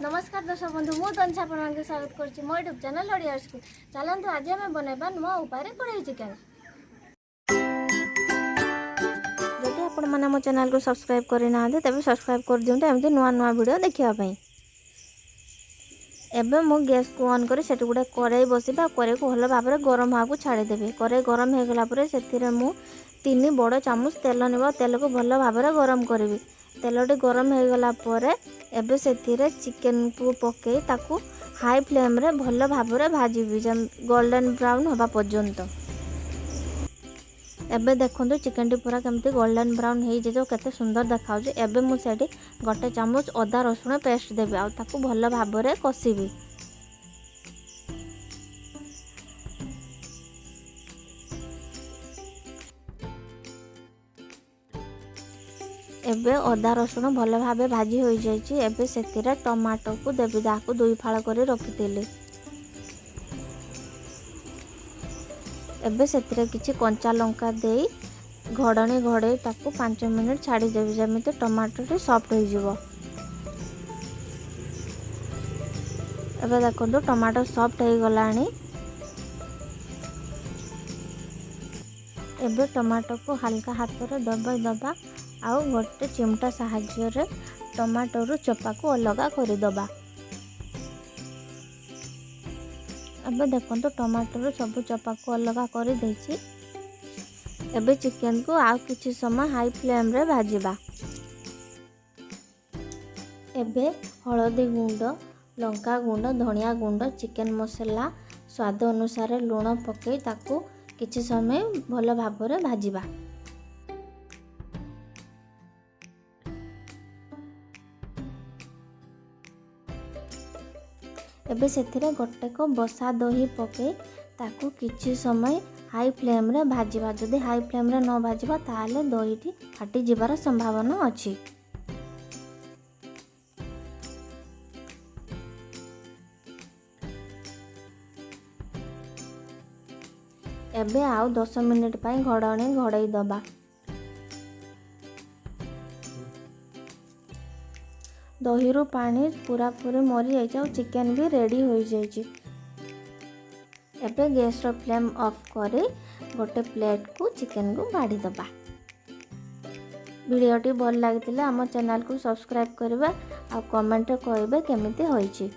नमस्कार दर्शक बंधु मु तनिषा आपको स्वागत करुच्ची मो यूट्यूब चैनल ओडियार्स को। चलतु आज आम बनवा नुआ उपाय कढ़ई चिकेन। जदि आपण मैंने मो चैनल को सब्सक्राइब करना तेज सब्सक्राइब कर दिखाते एमती नुआ नुआ वीडियो देखापी। एबे मु गैस को ऑन कर से गोटे कड़ाई बसवा कड़ाई को भल भाव में गरम हाँ छाड़देवी। कड़ाई गरम हो गला से मु 3 बड़ चामच तेल निब तेल को भल भाव में गरम करी। तेलटी गरम हो गला एबे से चिकेन को पकई ताकू हाई फ्लेम रे भल भाव में भाजी गोल्डन ब्राउन हवा पर्यंत। एबे देखो चिकेन टी पूरा केमती गोल्डन ब्राउन हो जाए केते सुंदर देखा। एबे मुझे गोटे चामच अदा रसुण पेस्ट देवी आ ताकू भल भाव में कषिबी। एबे अदा रसुण भल भाव भाजी हो जाइए। एबे से टमाटो को देवी जहाँ 2 फाड़ कर रखी। एबे से किसी कंचा लंका दे घड़नी घड़े ताकू 5 मिनिट छाड़देवी जमी टमाटो सॉफ्ट हो। एबे देखो टमाटो सॉफ्ट हो गला। एबे टमाटो को हल्का हाथ में दबा आउ गोटे चिमटा साहाय्य टमाटो चोपा को अलग करदबा। अब देखो टमाटो सब चोपा को अलग कर देछि। एबे चिकेन को आउ किछि समय हाई फ्लेम रे भाजिबा। एबे हळदी गुंड, लंका गुंड, धनिया गुंड, चिकेन मसाला स्वाद अनुसार लूण पकई ताकू किछि समय भल भाव में भाजिबा। एबे सेथिरे गोटे को बसा दही पके ताकू किछि समय हाई फ्लेम रे भाजिबा। जदि हाई फ्लेम रे न भाजिबा ताले दहीटी फाटी जिबार संभावना अछि। एबे आउ 10 मिनिट पई घड़णी घड़ई दबा। दही रू पानी पूरा पूरी मरी जाए चिकेन भी रेडी हो जाए। एबे गैस रो फ्लेम ऑफ करे गोटे प्लेट को चिकेन को बाढ़ी दबा। वीडियोटी भल लगी आम चैनल को सब्सक्राइब करबा आ कमेंट कहबे केमिति होईची।